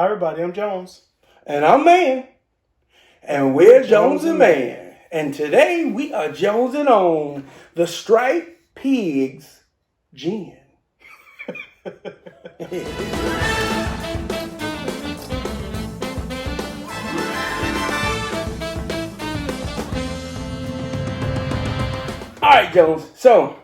Hi, everybody. I'm Jones. And I'm Mann. And we're Jones and Mann. And today we are jonesing on the StripedPig's gin. All right, Jones. So,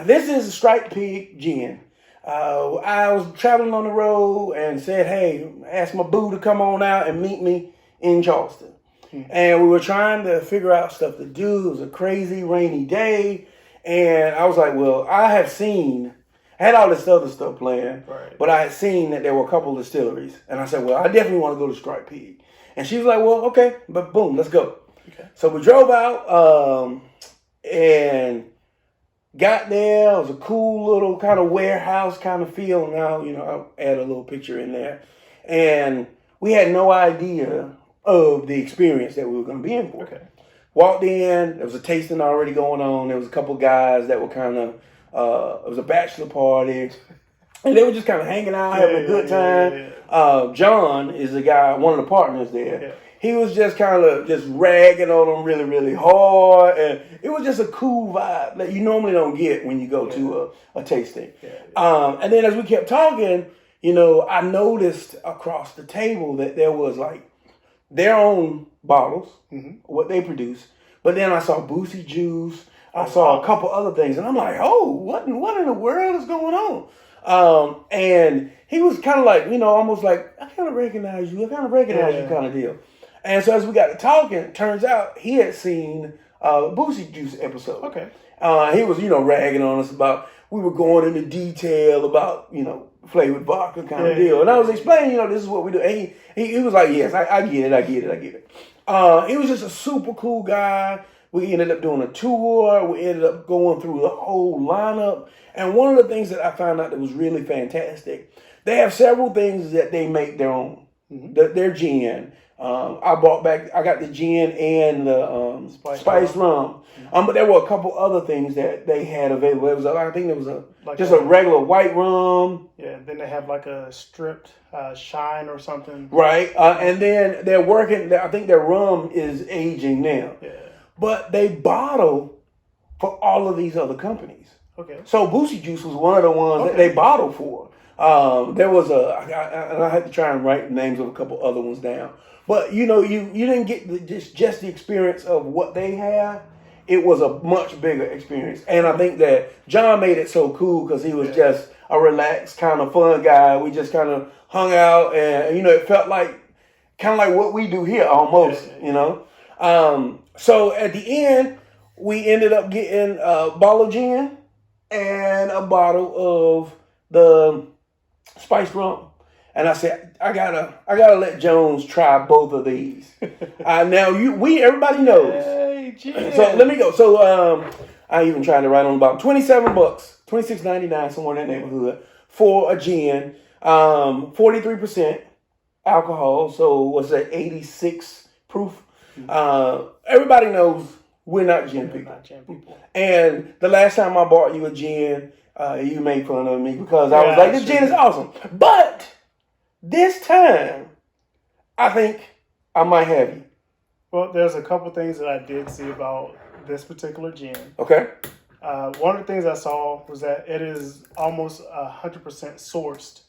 this is a StripedPig gin. I was traveling on the road and said, hey, asked my boo to come on out and meet me in Charleston. And we were trying to figure out stuff to do. It was a crazy rainy day. And I was like, well, I had all this other stuff planned, Right. but I had seen that there were a couple of distilleries. And I said, well, I definitely want to go to StripedPig. And she was like, well, okay, but boom, let's go. Okay. So we drove out and got there. It was a cool little kind of warehouse kind of feel. Now, I'll add a little picture in there. And we had no idea of the experience that we were going to be in for. Okay. Walked in, there was a tasting already going on. There was a couple guys that were kind of, it was a bachelor party. And they were just kind of hanging out, having a good time. John is the guy, one of the partners there. Yeah. He was just kind of just ragging on them really, really hard. And it was just a cool vibe that you normally don't get when you go to a tasting. Yeah. And then as we kept talking, I noticed across the table that there was like their own bottles, what they produce. But then I saw Boosie Juice. I saw a couple other things. And I'm like, oh, what in the world is going on? And he was kind of like, almost like, I kind of recognize you. I kind of recognize you kind of deal. And so as we got to talking, it turns out he had seen Boosie Juice episode. Okay. He was, ragging on us about, we were going into detail about, flavored vodka kind of deal. And I was explaining, this is what we do. And he was like, yes, I get it. He was just a super cool guy. We ended up doing a tour. We ended up going through the whole lineup. And one of the things that I found out that was really fantastic, they have several things that they make their own. Their gin. I got the gin and the spiced rum. But there were a couple other things that they had available. I think there was a regular white rum. Yeah, then they have like a stripped shine or something. Right. And then they're working, I think their rum is aging now. Yeah. But they bottle for all of these other companies. Okay. So Boosie Juice was one of the ones that they bottled for. There was I had to try and write the names of a couple other ones down. But you didn't get just the experience of what they have. It was a much bigger experience, and I think that John made it so cool because he was just a relaxed, kind of fun guy. We just kind of hung out, and it felt like kind of like what we do here almost. So at the end, we ended up getting a bottle of gin and a bottle of the spiced rum. And I said, I gotta let Jones try both of these. Now everybody knows. Hey, gin. So let me go. So I even tried to write on the bottom. $27, $26.99, somewhere in that neighborhood for a gin. 43% alcohol. So what's that? 86 proof. Everybody knows we're not gin people. And the last time I bought you a gin, you made fun of me because I was like, this gin is awesome. But this time, I think I might have you. Well, there's a couple things that I did see about this particular gin. Okay. One of the things I saw was that it is almost 100% sourced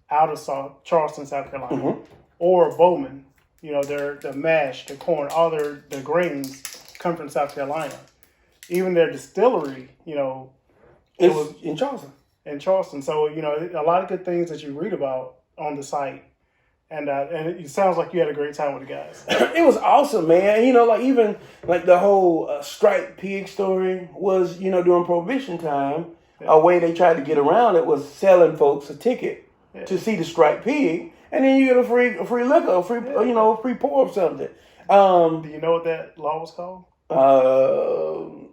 out of Charleston, South Carolina, or Bowman. The mash, the corn, all their grains come from South Carolina. Even their distillery, it was in Charleston. In Charleston. So, a lot of good things that you read about on the site. And it sounds like you had a great time with the guys. It was awesome, man. Even the whole StripedPig story was, during Prohibition time, a way they tried to get around it was selling folks a ticket to see the StripedPig, and then you get a free liquor, a free pour of something. Do you know what that law was called?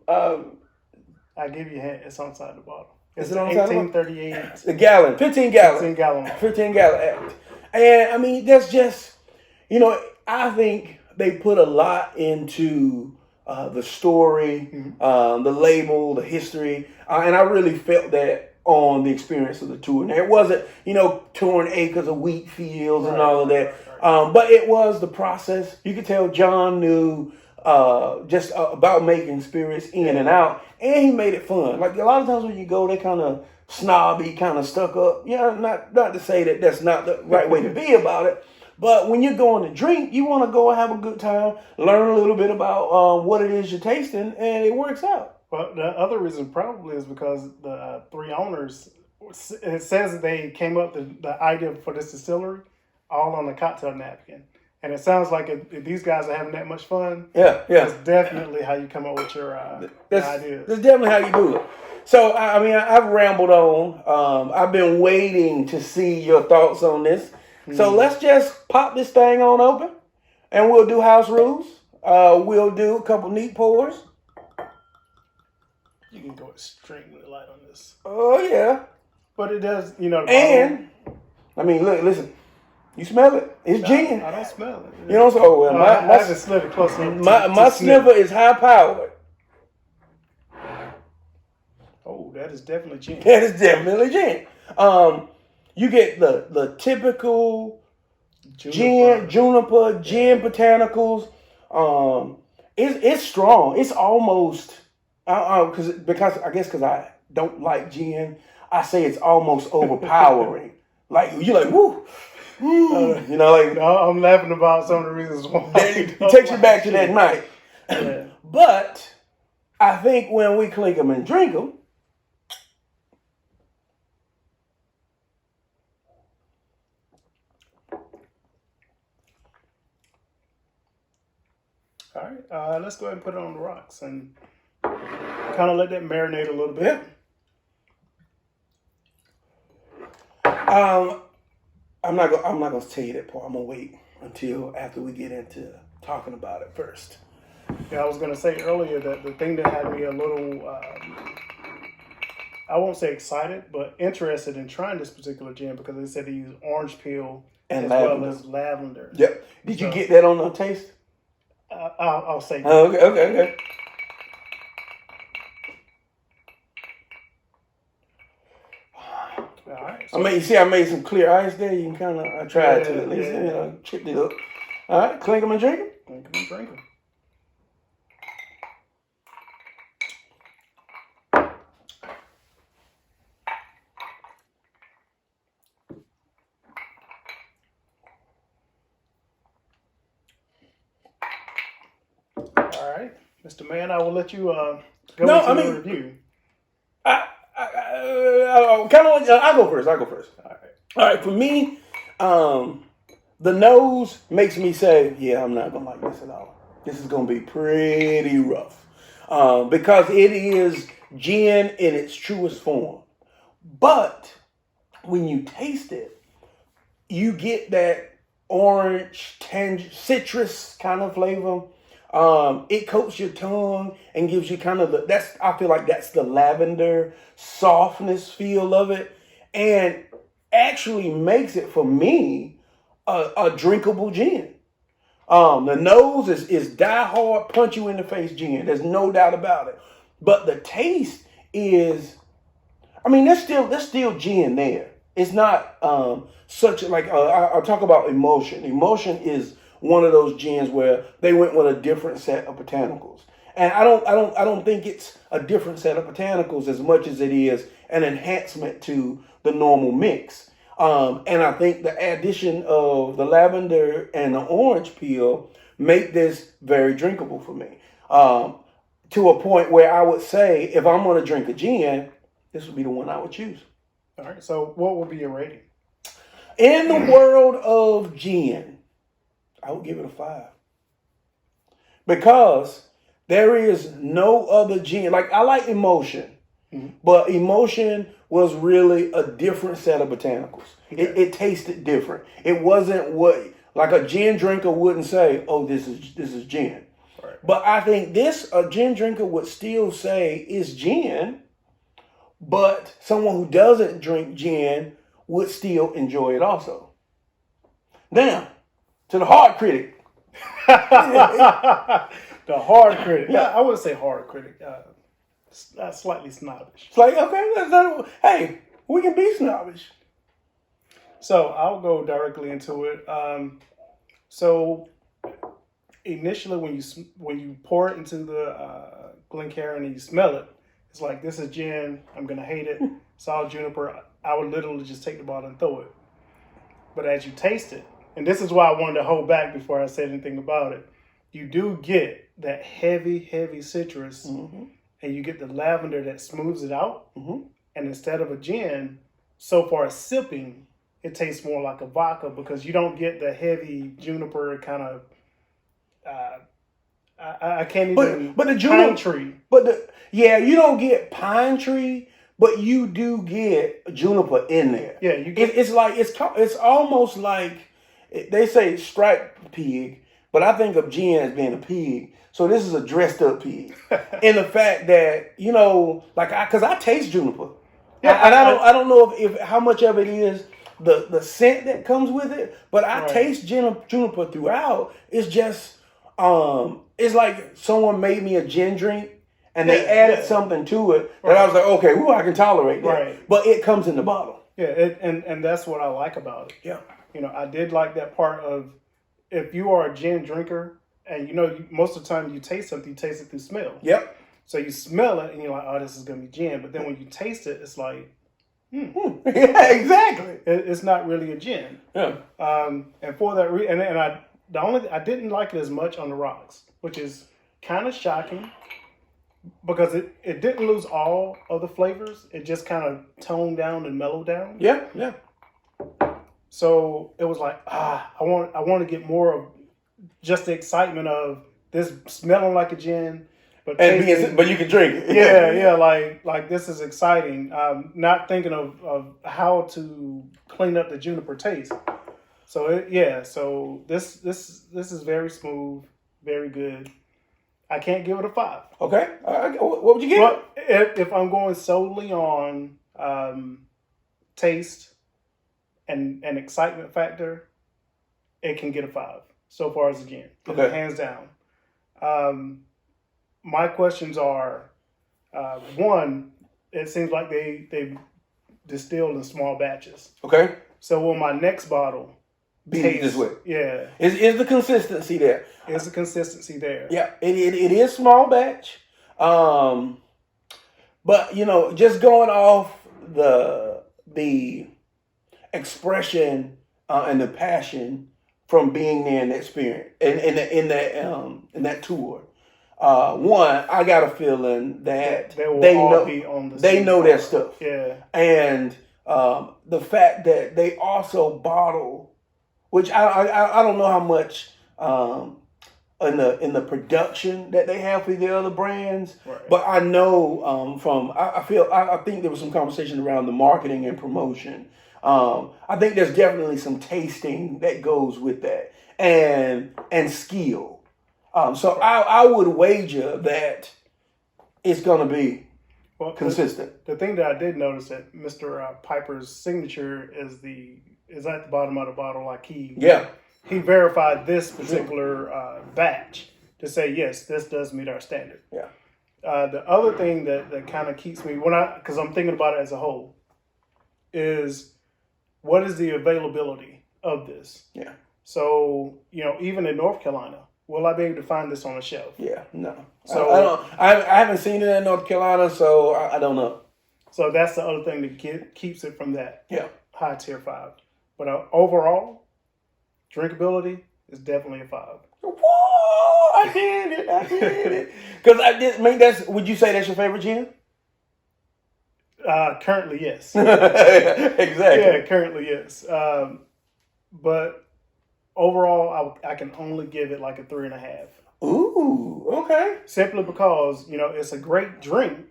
I'll give you a hint. It's on the side of the bottle. It's 1838. The gallon, 15 gallon. 15 gallon. 15 gallon act. And I mean, that's just, I think they put a lot into the story, the label, the history. And I really felt that on the experience of the tour. And it wasn't, touring acres of wheat fields and all of that. Right. But it was the process. You could tell John knew just about making spirits in and out, and he made it fun. Like a lot of times when you go, they kind of snobby, kind of stuck up. Not to say that that's not the right way to be about it. But when you're going to drink, you want to go and have a good time, learn a little bit about what it is you're tasting, and it works out. Well, the other reason probably is because the three owners, it says that they came up with the idea for this distillery all on a cocktail napkin. And it sounds like if these guys are having that much fun, that's definitely how you come up with your ideas. That's definitely how you do it. So, I've rambled on. I've been waiting to see your thoughts on this. So let's just pop this thing on open, and we'll do house rules. We'll do a couple neat pours. You can go extremely light on this. Oh, yeah. But it does, And, listen. You smell it? It's gin. I don't smell it. You know, so well, I haven't sniffed it close enough. My sniffer is high powered. Oh, that is definitely gin. That is definitely gin. You get the typical juniper, gin botanicals. It's strong. It's almost because I don't like gin. I say it's almost overpowering. Like you're like woo. I'm laughing about some of the reasons why. It takes you back to that night. Yeah. But I think when we clink them and drink them, all right, let's go ahead and put it on the rocks and kind of let that marinate a little bit. Yeah. I'm not gonna tell you that part. I'm gonna wait until after we get into talking about it first. Yeah, I was gonna say earlier that the thing that had me a little, I won't say excited, but interested in trying this particular gin because they said they use orange peel and well as lavender. Yep. Did you get that on the taste? I'll say. Oh, okay. All right. So I made some clear ice there. You can I tried to at least, chipped it up. All right, clink them and drink them. Clink them and drink them. All right, Mr. Mann, I will let you go into the review. I'll go first. All right. For me, the nose makes me say, yeah, I'm not gonna like this at all. This is gonna be pretty rough because it is gin in its truest form. But when you taste it, you get that orange, citrus kind of flavor. It coats your tongue and gives you kind of I feel like that's the lavender softness feel of it, and actually makes it for me a drinkable gin. The nose is die hard, punch you in the face gin. There's no doubt about it. But the taste is, there's still gin there. It's not such like I'll talk about emotion. Emotion is one of those gins where they went with a different set of botanicals. And I don't think it's a different set of botanicals as much as it is an enhancement to the normal mix. And I think the addition of the lavender and the orange peel make this very drinkable for me. To a point where I would say if I'm going to drink a gin, this would be the one I would choose. All right. So what would be your rating? In the world of gin, I would give it a 5. Because there is no other gin. Like, I like Emotion. Mm-hmm. But Emotion was really a different set of botanicals. Okay. It tasted different. It wasn't like a gin drinker wouldn't say, oh, this is gin. Right. But I think a gin drinker would still say is gin. But someone who doesn't drink gin would still enjoy it also. Now, to the hard critic. The hard critic. Yeah, I would say hard critic. slightly snobbish. It's like, okay, hey, we can be snobbish. So I'll go directly into it. So initially, when you pour it into the Glencairn and you smell it, it's like, this is gin. I'm gonna hate it. It's all juniper. I would literally just take the bottle and throw it. But as you taste it, and this is why I wanted to hold back before I said anything about it, you do get that heavy citrus, and you get the lavender that smooths it out. And instead of a gin, so far as sipping, it tastes more like a vodka because you don't get the heavy juniper kind of. I can't even. But the juniper, pine tree. You don't get pine tree, but you do get juniper in there. Yeah, you get. It's almost like they say striped pig, but I think of gin as being a pig. So this is a dressed up pig, in the fact that because I taste juniper, I don't know if how much of it is the scent that comes with it, but I taste juniper throughout. It's just it's like someone made me a gin drink and they added something to it that I was like, okay, I can tolerate that. Right. But it comes in the bottle. Yeah, and that's what I like about it. Yeah. I did like that part of, if you are a gin drinker and most of the time you taste something, you taste it through smell. Yep. So you smell it and you're like, oh, this is going to be gin. But then when you taste it, it's like, Yeah, exactly. It's not really a gin. Yeah. And for that reason, I didn't like it as much on the rocks, which is kind of shocking because it didn't lose all of the flavors. It just kind of toned down and mellowed down. Yeah, yeah. So it was like, I want to get more of just the excitement of this smelling like a gin, but you can drink it. yeah, like this is exciting. Not thinking of how to clean up the juniper taste. So so this is very smooth, very good. I can't give it a 5. Okay, what would you give it? If I'm going solely on taste and excitement factor, it can get a 5 so far as a gin. Okay, hands down. My questions are, one, it seems like they distilled in small batches. Okay. So will my next bottle be this way? Yeah. Is the consistency there? Is the consistency there? Yeah, it is small batch. But just going off the expression and the passion from being there in the experience in that tour. One, I got a feeling that they know their stuff. Yeah. And the fact that they also bottle, which I don't know how much in the production that they have for the other brands, but I know I think there was some conversation around the marketing and promotion. I think there's definitely some tasting that goes with that and skill. So I would wager that it's going to be consistent. The thing that I did notice that Mr. Piper's signature is at the bottom of the bottle. Like he verified this particular batch to say, yes, this does meet our standard. Yeah. The other thing that kind of keeps me, because I'm thinking about it as a whole, is what is the availability of this? Yeah. So, even in North Carolina, will I be able to find this on a shelf? Yeah, no. So I haven't seen it in North Carolina, so I don't know. So that's the other thing that keeps it from that high tier 5. But overall, drinkability is definitely a 5. Whoa! I did it. Because would you say that's your favorite gin? Currently, yes. Exactly. Yeah, currently, yes. But overall, I can only give it like a 3.5. Ooh, okay. Simply because, it's a great drink,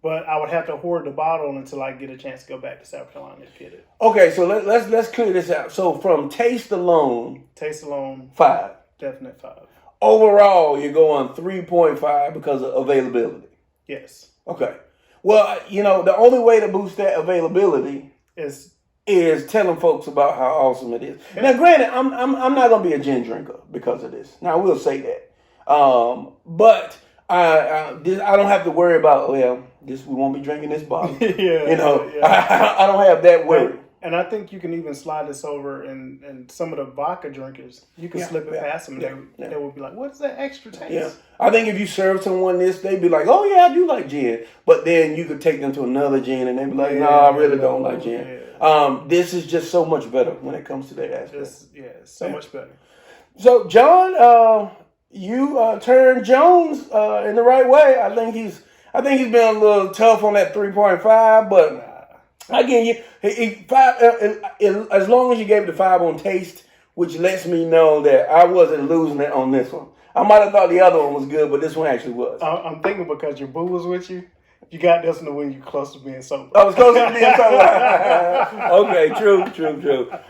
but I would have to hoard the bottle until I get a chance to go back to South Carolina to get it. Okay, so let's clear this out. So from taste alone, 5. Definite 5. Overall, you're going 3.5 because of availability. Yes. Okay. Well, the only way to boost that availability is telling folks about how awesome it is. Yeah. Now, granted, I'm not gonna be a gin drinker because of this. Now, I will say that. But I don't have to worry about, well, we won't be drinking this bottle. Yeah. I don't have that worry. And I think you can even slide this over and some of the vodka drinkers. You can slip it past them. They will be like, "What is that extra taste?" Yeah, I think if you serve someone this, they'd be like, "Oh yeah, I do like gin." But then you could take them to another gin, and they'd be like, "No, I really don't like gin." Yeah. This is just so much better when it comes to that aspect. It's so much better. So, John, you turned Jones in the right way. I think he's been a little tough on that 3.5, but. Again, as long as you gave it a 5 on taste, which lets me know that I wasn't losing it on this one. I might have thought the other one was good, but this one actually was. I'm thinking because your boo was with you, you got this one when you're close to being sober. I was close to being sober. Okay, true.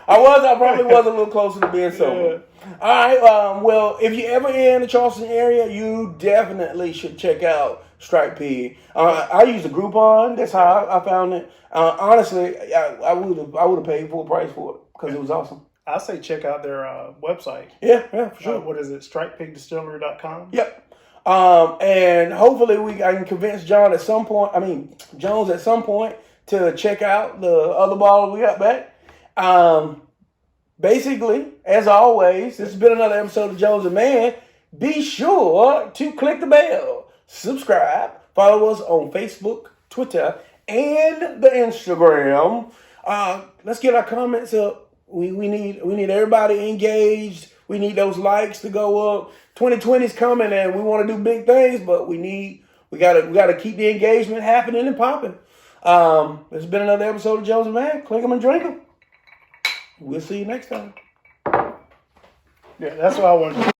I probably was a little closer to being sober. Yeah. All right. Well, if you're ever in the Charleston area, you definitely should check out StripedPig. I used a Groupon. That's how I found it. Honestly, I would have paid full price for it because it was awesome. I say check out their website. Yeah, for sure. What is it? StripedPigDistillery.com. Yep. And hopefully I can convince Jones at some point to check out the other bottle we got back. Basically, as always, this has been another episode of Jones and Mann. Be sure to click the bell, subscribe, follow us on Facebook, Twitter, and the Instagram. Let's get our comments up. We need everybody engaged. We need those likes to go up. 2020 is coming, and we want to do big things, but we gotta keep the engagement happening and popping. This has been another episode of Jones and Mann. Click them and drink them. We'll see you next time. Yeah, that's what I wanted to do.